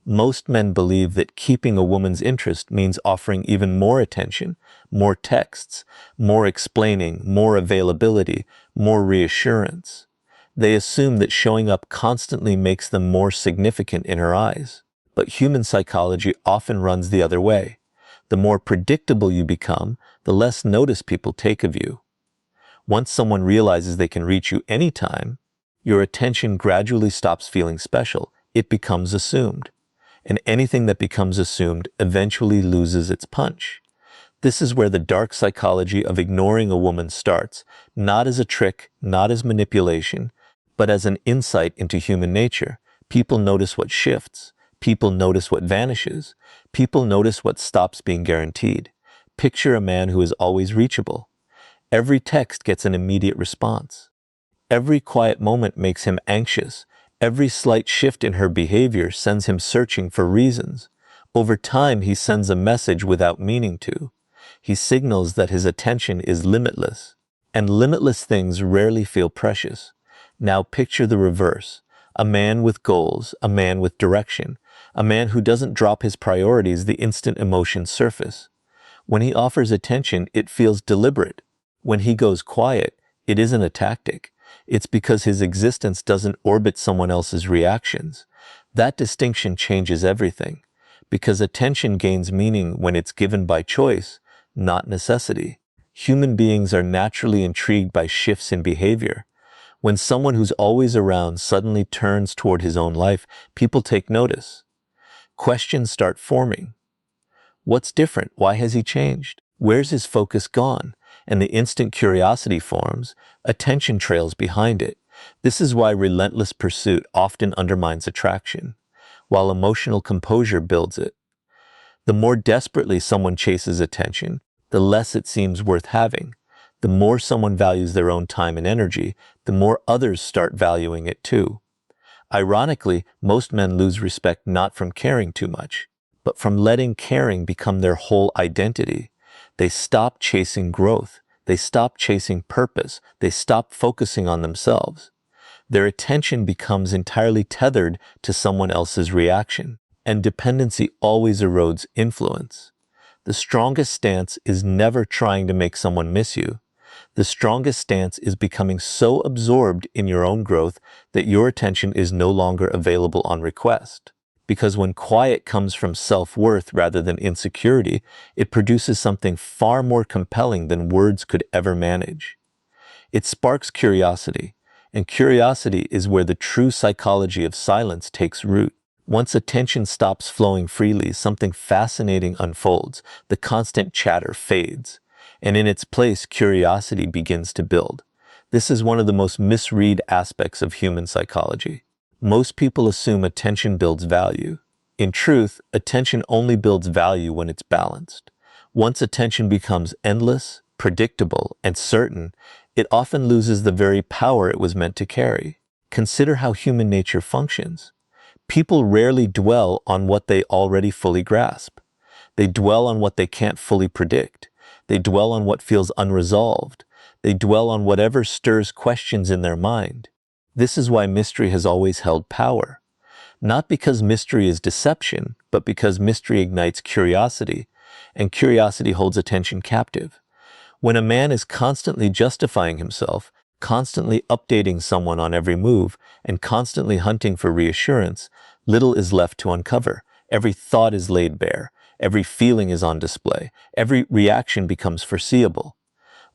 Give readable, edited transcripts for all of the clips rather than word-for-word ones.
Most men believe that keeping a woman's interest means offering even more attention, more texts, more explaining, more availability, more reassurance. They assume that showing up constantly makes them more significant in her eyes. But human psychology often runs the other way. The more predictable you become, the less notice people take of you. Once someone realizes they can reach you anytime, your attention gradually stops feeling special. It becomes assumed. And anything that becomes assumed eventually loses its punch. This is where the dark psychology of ignoring a woman starts, not as a trick, not as manipulation, but as an insight into human nature. People notice what shifts. People notice what vanishes. People notice what stops being guaranteed. Picture a man who is always reachable. Every text gets an immediate response. Every quiet moment makes him anxious. Every slight shift in her behavior sends him searching for reasons. Over time, he sends a message without meaning to. He signals that his attention is limitless. And limitless things rarely feel precious. Now picture the reverse. A man with goals, a man with direction, a man who doesn't drop his priorities the instant emotions surface. When he offers attention, it feels deliberate. When he goes quiet, it isn't a tactic. It's because his existence doesn't orbit someone else's reactions. That distinction changes everything, because attention gains meaning when it's given by choice, not necessity. Human beings are naturally intrigued by shifts in behavior. When someone who's always around suddenly turns toward his own life, people take notice. Questions start forming. What's different? Why has he changed? Where's his focus gone? And the instant curiosity forms, attention trails behind it. This is why relentless pursuit often undermines attraction, while emotional composure builds it. The more desperately someone chases attention, the less it seems worth having. The more someone values their own time and energy, the more others start valuing it too. Ironically, most men lose respect not from caring too much, but from letting caring become their whole identity. They stop chasing growth. They stop chasing purpose. They stop focusing on themselves. Their attention becomes entirely tethered to someone else's reaction, and dependency always erodes influence. The strongest stance is never trying to make someone miss you. The strongest stance is becoming so absorbed in your own growth that your attention is no longer available on request. Because when quiet comes from self-worth rather than insecurity, it produces something far more compelling than words could ever manage. It sparks curiosity, and curiosity is where the true psychology of silence takes root. Once attention stops flowing freely, something fascinating unfolds. The constant chatter fades, and in its place, curiosity begins to build. This is one of the most misread aspects of human psychology. Most people assume attention builds value. In truth, attention only builds value when it's balanced. Once attention becomes endless, predictable, and certain, it often loses the very power it was meant to carry. Consider how human nature functions. People rarely dwell on what they already fully grasp. They dwell on what they can't fully predict. They dwell on what feels unresolved. They dwell on whatever stirs questions in their mind. This is why mystery has always held power. Not because mystery is deception, but because mystery ignites curiosity, and curiosity holds attention captive. When a man is constantly justifying himself, constantly updating someone on every move, and constantly hunting for reassurance, little is left to uncover. Every thought is laid bare. Every feeling is on display. Every reaction becomes foreseeable.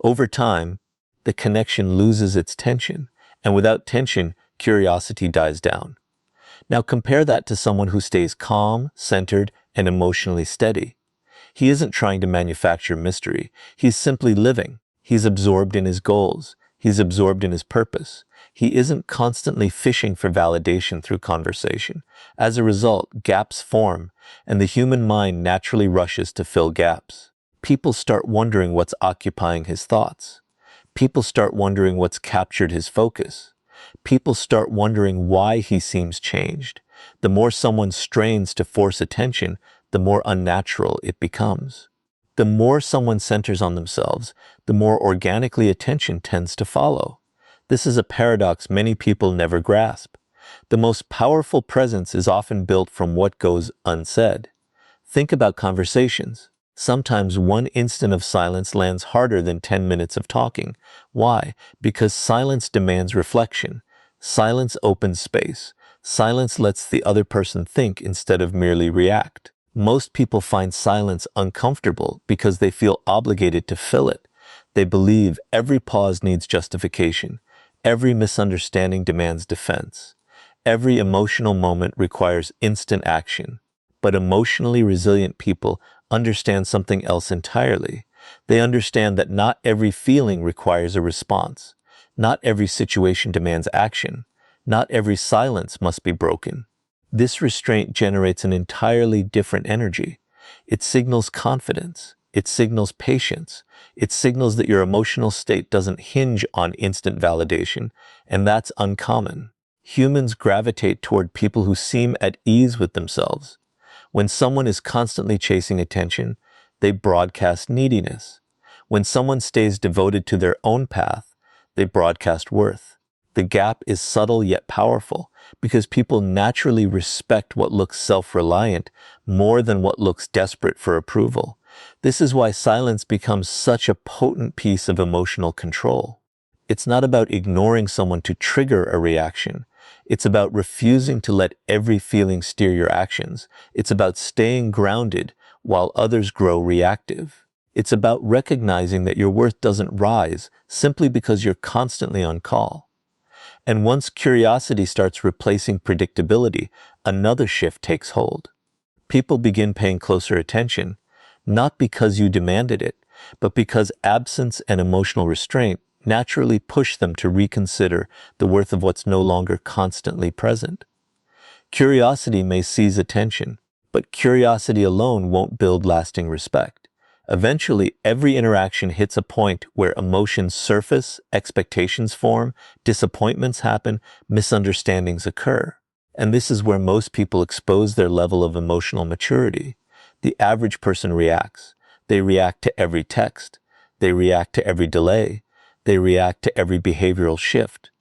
Over time, the connection loses its tension, and without tension, curiosity dies down. Now compare that to someone who stays calm, centered, and emotionally steady. He isn't trying to manufacture mystery. He's simply living. He's absorbed in his goals. He's absorbed in his purpose. He isn't constantly fishing for validation through conversation. As a result, gaps form, and the human mind naturally rushes to fill gaps. People start wondering what's occupying his thoughts. People start wondering what's captured his focus. People start wondering why he seems changed. The more someone strains to force attention, the more unnatural it becomes. The more someone centers on themselves, the more organically attention tends to follow. This is a paradox many people never grasp. The most powerful presence is often built from what goes unsaid. Think about conversations. Sometimes one instant of silence lands harder than 10 minutes of talking. Why? Because silence demands reflection. Silence opens space. Silence lets the other person think instead of merely react. Most people find silence uncomfortable because they feel obligated to fill it. They believe every pause needs justification. Every misunderstanding demands defense. Every emotional moment requires instant action. But emotionally resilient people understand something else entirely. They understand that not every feeling requires a response. Not every situation demands action. Not every silence must be broken. This restraint generates an entirely different energy. It signals confidence. It signals patience. It signals that your emotional state doesn't hinge on instant validation, and that's uncommon. Humans gravitate toward people who seem at ease with themselves. When someone is constantly chasing attention, they broadcast neediness. When someone stays devoted to their own path, they broadcast worth. The gap is subtle yet powerful because people naturally respect what looks self-reliant more than what looks desperate for approval. This is why silence becomes such a potent piece of emotional control. It's not about ignoring someone to trigger a reaction. It's about refusing to let every feeling steer your actions. It's about staying grounded while others grow reactive. It's about recognizing that your worth doesn't rise simply because you're constantly on call. And once curiosity starts replacing predictability, another shift takes hold. People begin paying closer attention, not because you demanded it, but because absence and emotional restraint naturally push them to reconsider the worth of what's no longer constantly present. Curiosity may seize attention, but curiosity alone won't build lasting respect. Eventually, every interaction hits a point where emotions surface, expectations form, disappointments happen, misunderstandings occur. And this is where most people expose their level of emotional maturity. The average person reacts. They react to every text. They react to every delay. They react to every behavioral shift.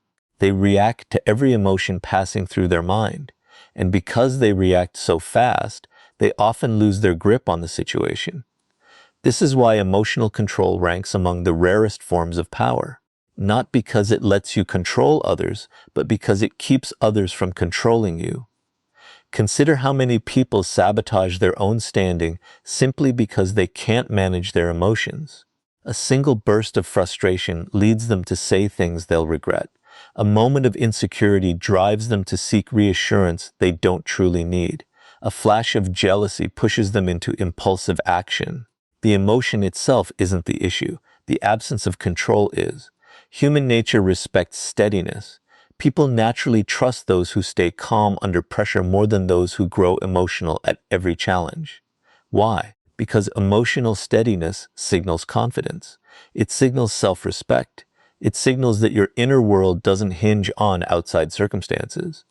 They react to every emotion passing through their mind. And because they react so fast, they often lose their grip on the situation. This is why emotional control ranks among the rarest forms of power. Not because it lets you control others, but because it keeps others from controlling you. Consider how many people sabotage their own standing simply because they can't manage their emotions. A single burst of frustration leads them to say things they'll regret. A moment of insecurity drives them to seek reassurance they don't truly need. A flash of jealousy pushes them into impulsive action. The emotion itself isn't the issue. The absence of control is. Human nature respects steadiness. People naturally trust those who stay calm under pressure more than those who grow emotional at every challenge. Why? Because emotional steadiness signals confidence. It signals self-respect. It signals that your inner world doesn't hinge on outside circumstances.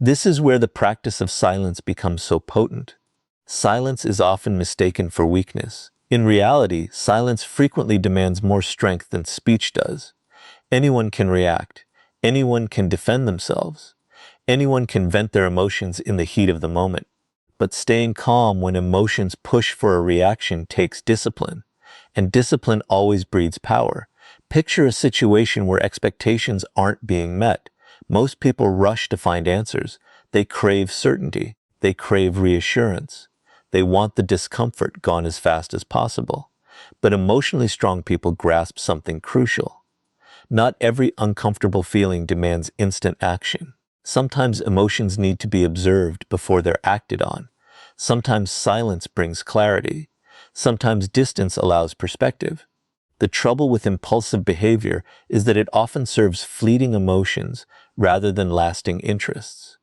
This is where the practice of silence becomes so potent. Silence is often mistaken for weakness. In reality, silence frequently demands more strength than speech does. Anyone can react. Anyone can defend themselves. Anyone can vent their emotions in the heat of the moment. But staying calm when emotions push for a reaction takes discipline. And discipline always breeds power. Picture a situation where expectations aren't being met. Most people rush to find answers. They crave certainty. They crave reassurance. They want the discomfort gone as fast as possible. But emotionally strong people grasp something crucial. Not every uncomfortable feeling demands instant action. Sometimes emotions need to be observed before they're acted on. Sometimes silence brings clarity. Sometimes distance allows perspective. The trouble with impulsive behavior is that it often serves fleeting emotions rather than lasting interests.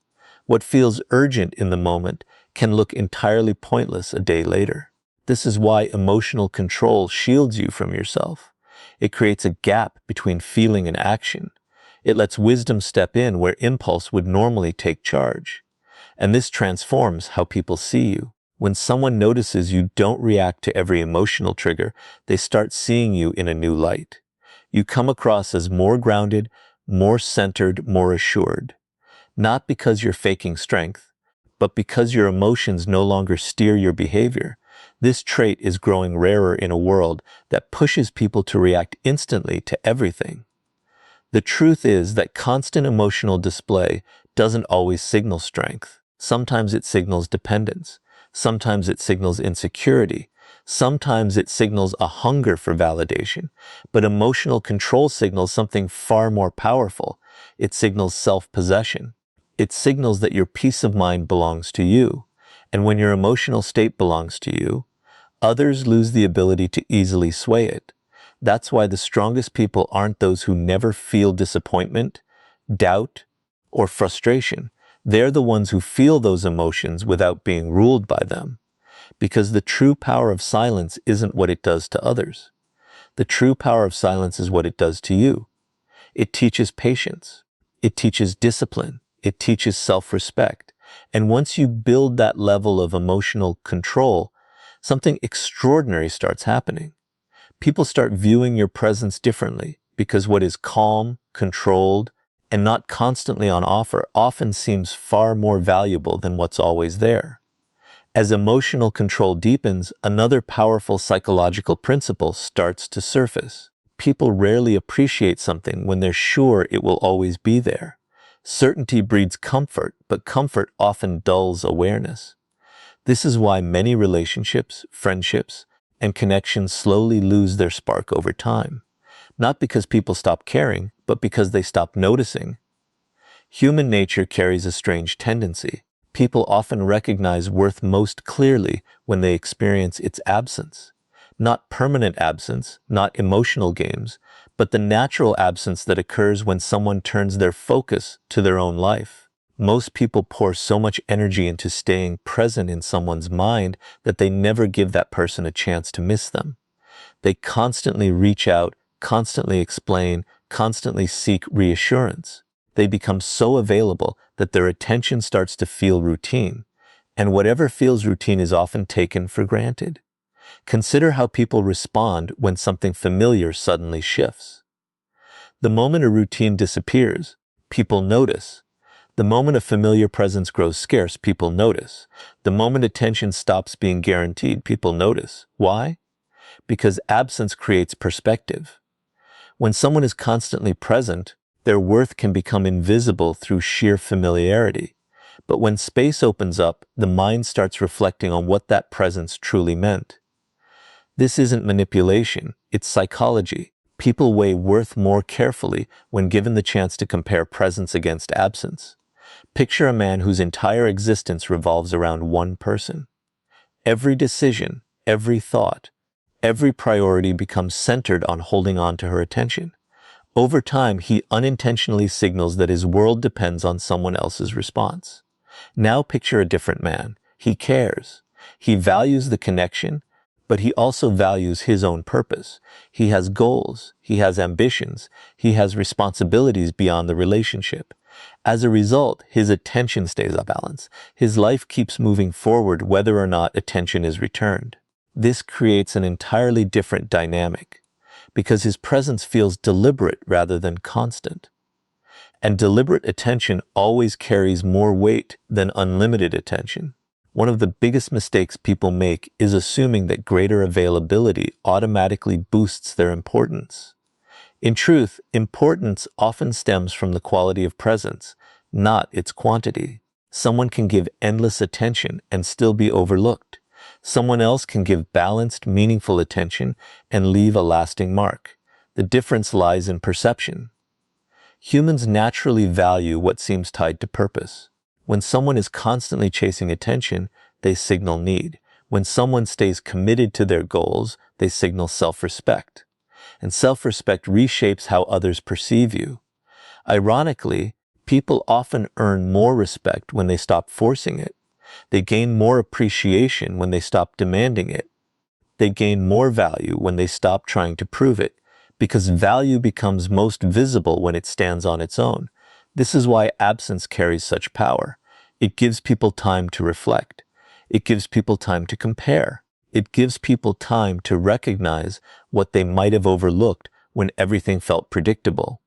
What feels urgent in the moment can look entirely pointless a day later. This is why emotional control shields you from yourself. It creates a gap between feeling and action. It lets wisdom step in where impulse would normally take charge. And this transforms how people see you. When someone notices you don't react to every emotional trigger, they start seeing you in a new light. You come across as more grounded, more centered, more assured. not because you're faking strength, but because your emotions no longer steer your behavior. This trait is growing rarer in a world that pushes people to react instantly to everything. The truth is that constant emotional display doesn't always signal strength. Sometimes it signals dependence. Sometimes it signals insecurity. Sometimes it signals a hunger for validation. But emotional control signals something far more powerful. It signals self-possession. It signals that your peace of mind belongs to you. And when your emotional state belongs to you, others lose the ability to easily sway it. That's why the strongest people aren't those who never feel disappointment, doubt, or frustration. They're the ones who feel those emotions without being ruled by them. Because the true power of silence isn't what it does to others. The true power of silence is what it does to you. It teaches patience. It teaches discipline. It teaches self-respect. And once you build that level of emotional control, something extraordinary starts happening. People start viewing your presence differently because what is calm, controlled, and not constantly on offer often seems far more valuable than what's always there. As emotional control deepens, another powerful psychological principle starts to surface. People rarely appreciate something when they're sure it will always be there. Certainty breeds comfort, but comfort often dulls awareness. This is why many relationships, friendships, and connections slowly lose their spark over time. Not because people stop caring, but because they stop noticing. Human nature carries a strange tendency. People often recognize worth most clearly when they experience its absence. Not permanent absence, not emotional games, but the natural absence that occurs when someone turns their focus to their own life. Most people pour so much energy into staying present in someone's mind that they never give that person a chance to miss them. They constantly reach out, constantly explain, constantly seek reassurance. They become so available that their attention starts to feel routine, and whatever feels routine is often taken for granted. Consider how people respond when something familiar suddenly shifts. The moment a routine disappears, people notice. The moment a familiar presence grows scarce, people notice. The moment attention stops being guaranteed, people notice. Why? Because absence creates perspective. When someone is constantly present, their worth can become invisible through sheer familiarity. But when space opens up, the mind starts reflecting on what that presence truly meant. This isn't manipulation, it's psychology. People weigh worth more carefully when given the chance to compare presence against absence. Picture a man whose entire existence revolves around one person. Every decision, every thought, every priority becomes centered on holding on to her attention. Over time, he unintentionally signals that his world depends on someone else's response. Now picture a different man. He cares. He values the connection, but he also values his own purpose. He has goals. He has ambitions. He has responsibilities beyond the relationship. As a result, his attention stays off balance. His life keeps moving forward whether or not attention is returned. This creates an entirely different dynamic, because his presence feels deliberate rather than constant. And deliberate attention always carries more weight than unlimited attention. One of the biggest mistakes people make is assuming that greater availability automatically boosts their importance. In truth, importance often stems from the quality of presence, not its quantity. Someone can give endless attention and still be overlooked. Someone else can give balanced, meaningful attention and leave a lasting mark. The difference lies in perception. Humans naturally value what seems tied to purpose. When someone is constantly chasing attention, they signal need. When someone stays committed to their goals, they signal self-respect. And self-respect reshapes how others perceive you. Ironically, people often earn more respect when they stop forcing it. They gain more appreciation when they stop demanding it. They gain more value when they stop trying to prove it, because value becomes most visible when it stands on its own. This is why absence carries such power. It gives people time to reflect. It gives people time to compare. It gives people time to recognize what they might have overlooked when everything felt predictable.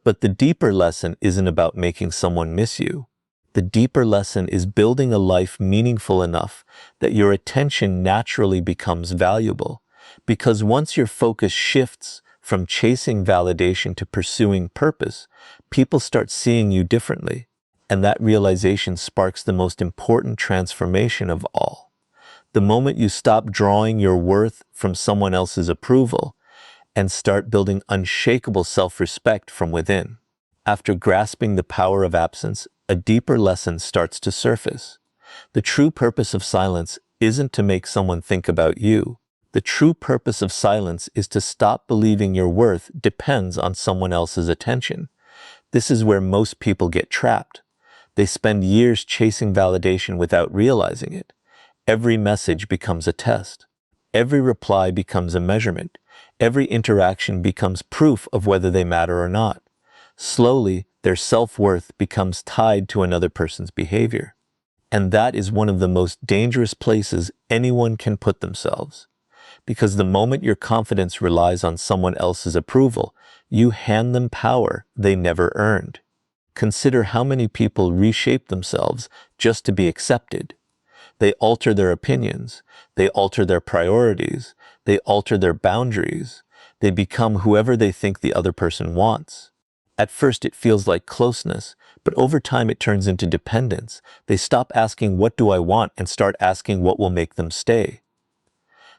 But the deeper lesson isn't about making someone miss you. The deeper lesson is building a life meaningful enough that your attention naturally becomes valuable. Because once your focus shifts from chasing validation to pursuing purpose, people start seeing you differently. And that realization sparks the most important transformation of all. The moment you stop drawing your worth from someone else's approval and start building unshakable self-respect from within. After grasping the power of absence, a deeper lesson starts to surface. The true purpose of silence isn't to make someone think about you. The true purpose of silence is to stop believing your worth depends on someone else's attention. This is where most people get trapped. They spend years chasing validation without realizing it. Every message becomes a test. Every reply becomes a measurement. Every interaction becomes proof of whether they matter or not. Slowly, their self-worth becomes tied to another person's behavior. And that is one of the most dangerous places anyone can put themselves. Because the moment your confidence relies on someone else's approval, you hand them power they never earned. Consider how many people reshape themselves just to be accepted. They alter their opinions, they alter their priorities, they alter their boundaries, they become whoever they think the other person wants. At first it feels like closeness, but over time it turns into dependence. They stop asking, "What do I want?" and start asking, "What will make them stay?"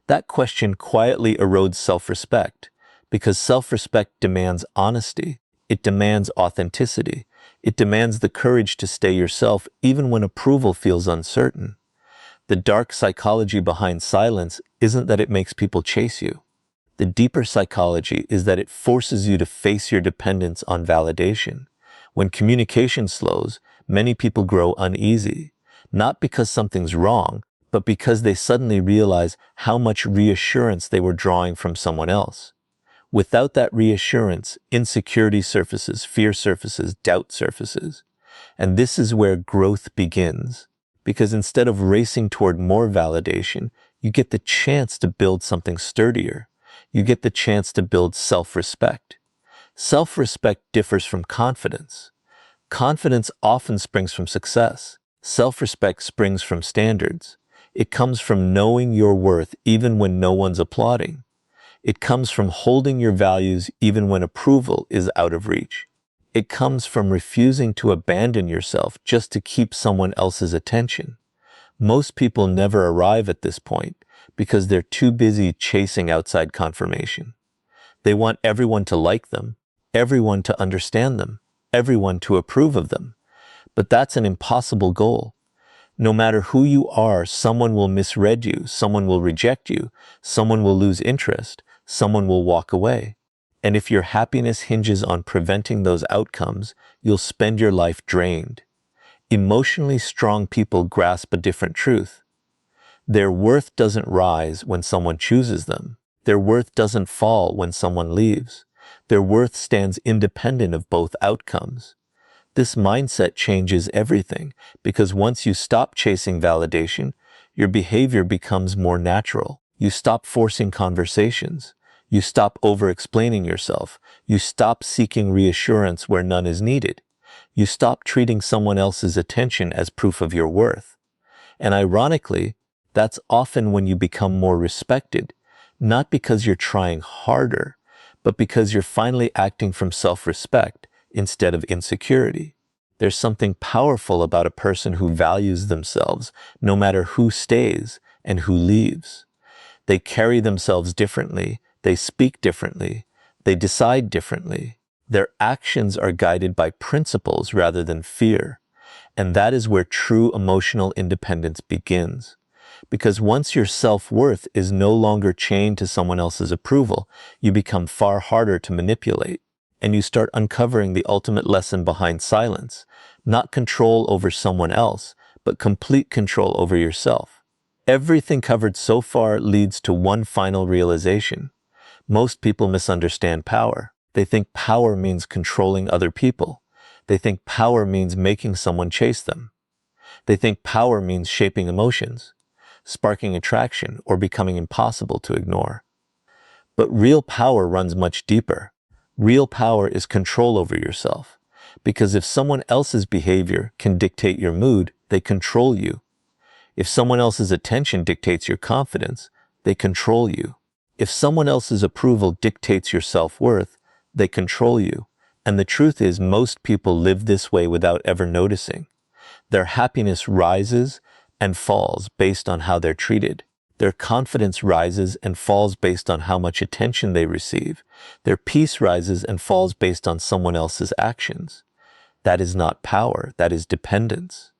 That question quietly erodes self-respect, because self-respect demands honesty, it demands authenticity, it demands the courage to stay yourself even when approval feels uncertain. The dark psychology behind silence isn't that it makes people chase you. The deeper psychology is that it forces you to face your dependence on validation. When communication slows, many people grow uneasy, not because something's wrong, but because they suddenly realize how much reassurance they were drawing from someone else. Without that reassurance, insecurity surfaces, fear surfaces, doubt surfaces. And this is where growth begins. Because instead of racing toward more validation, you get the chance to build something sturdier. You get the chance to build self-respect. Self-respect differs from confidence. Confidence often springs from success. Self-respect springs from standards. It comes from knowing your worth even when no one's applauding. It comes from holding your values even when approval is out of reach. It comes from refusing to abandon yourself just to keep someone else's attention. Most people never arrive at this point because they're too busy chasing outside confirmation. They want everyone to like them, everyone to understand them, everyone to approve of them. But that's an impossible goal. No matter who you are, someone will misread you, someone will reject you, someone will lose interest, someone will walk away. And if your happiness hinges on preventing those outcomes, you'll spend your life drained. Emotionally strong people grasp a different truth. Their worth doesn't rise when someone chooses them. Their worth doesn't fall when someone leaves. Their worth stands independent of both outcomes. This mindset changes everything, because once you stop chasing validation, your behavior becomes more natural. You stop forcing conversations. You stop over-explaining yourself. You stop seeking reassurance where none is needed. You stop treating someone else's attention as proof of your worth. And ironically, that's often when you become more respected, not because you're trying harder, but because you're finally acting from self-respect instead of insecurity. There's something powerful about a person who values themselves, no matter who stays and who leaves. They carry themselves differently, they speak differently, they decide differently. Their actions are guided by principles rather than fear. And that is where true emotional independence begins. Because once your self-worth is no longer chained to someone else's approval, you become far harder to manipulate. And you start uncovering the ultimate lesson behind silence, not control over someone else, but complete control over yourself. Everything covered so far leads to one final realization. Most people misunderstand power. They think power means controlling other people. They think power means making someone chase them. They think power means shaping emotions, sparking attraction, or becoming impossible to ignore. But real power runs much deeper. Real power is control over yourself, because if someone else's behavior can dictate your mood, they control you. If someone else's attention dictates your confidence, they control you. If someone else's approval dictates your self-worth, they control you. And the truth is, most people live this way without ever noticing. Their happiness rises and falls based on how they're treated. Their confidence rises and falls based on how much attention they receive. Their peace rises and falls based on someone else's actions. That is not power, that is dependence.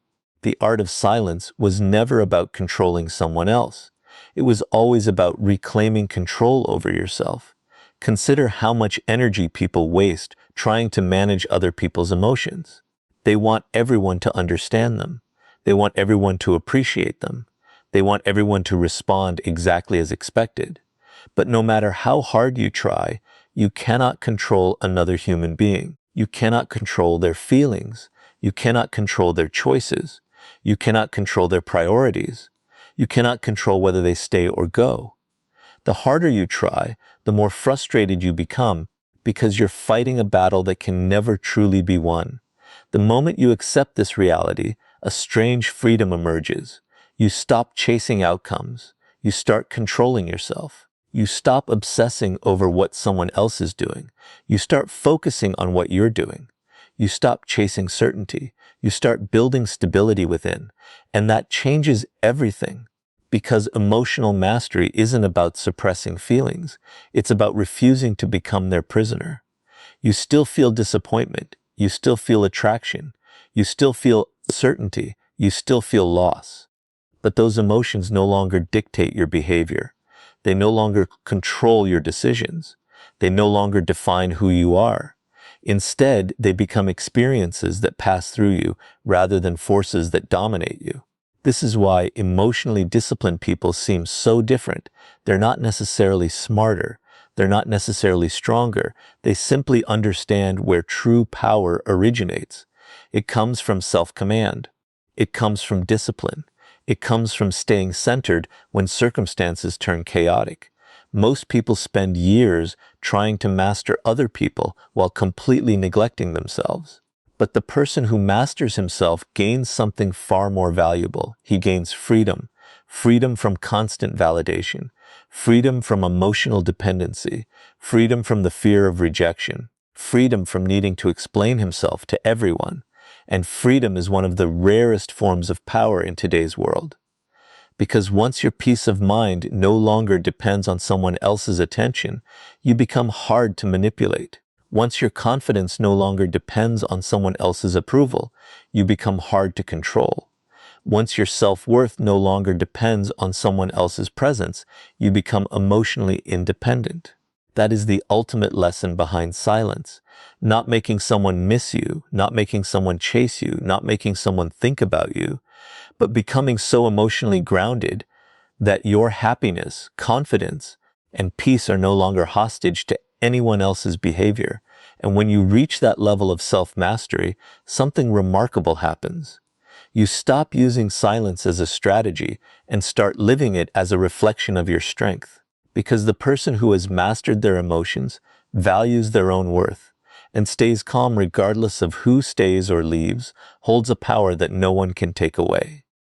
The art of silence was never about controlling someone else. It was always about reclaiming control over yourself. Consider how much energy people waste trying to manage other people's emotions. They want everyone to understand them. They want everyone to appreciate them. They want everyone to respond exactly as expected. But no matter how hard you try, you cannot control another human being. You cannot control their feelings. You cannot control their choices. You cannot control their priorities. You cannot control whether they stay or go. The harder you try, the more frustrated you become, because you're fighting a battle that can never truly be won. The moment you accept this reality, a strange freedom emerges. You stop chasing outcomes. You start controlling yourself. You stop obsessing over what someone else is doing. You start focusing on what you're doing. You stop chasing certainty. You start building stability within. And that changes everything. Because emotional mastery isn't about suppressing feelings. It's about refusing to become their prisoner. You still feel disappointment. You still feel attraction. You still feel certainty. You still feel loss. But those emotions no longer dictate your behavior. They no longer control your decisions. They no longer define who you are. Instead, they become experiences that pass through you rather than forces that dominate you. This is why emotionally disciplined people seem so different. They're not necessarily smarter. They're not necessarily stronger. They simply understand where true power originates. It comes from self-command. It comes from discipline. It comes from staying centered when circumstances turn chaotic. Most people spend years trying to master other people while completely neglecting themselves. But the person who masters himself gains something far more valuable. He gains freedom. Freedom from constant validation. Freedom from emotional dependency. Freedom from the fear of rejection. Freedom from needing to explain himself to everyone. And freedom is one of the rarest forms of power in today's world. Because once your peace of mind no longer depends on someone else's attention, you become hard to manipulate. Once your confidence no longer depends on someone else's approval, you become hard to control. Once your self-worth no longer depends on someone else's presence, you become emotionally independent. That is the ultimate lesson behind silence. Not making someone miss you, not making someone chase you, not making someone think about you, but becoming so emotionally grounded that your happiness, confidence, and peace are no longer hostage to anyone else's behavior. And when you reach that level of self-mastery, something remarkable happens. You stop using silence as a strategy and start living it as a reflection of your strength. Because the person who has mastered their emotions values their own worth and stays calm regardless of who stays or leaves, holds a power that no one can take away.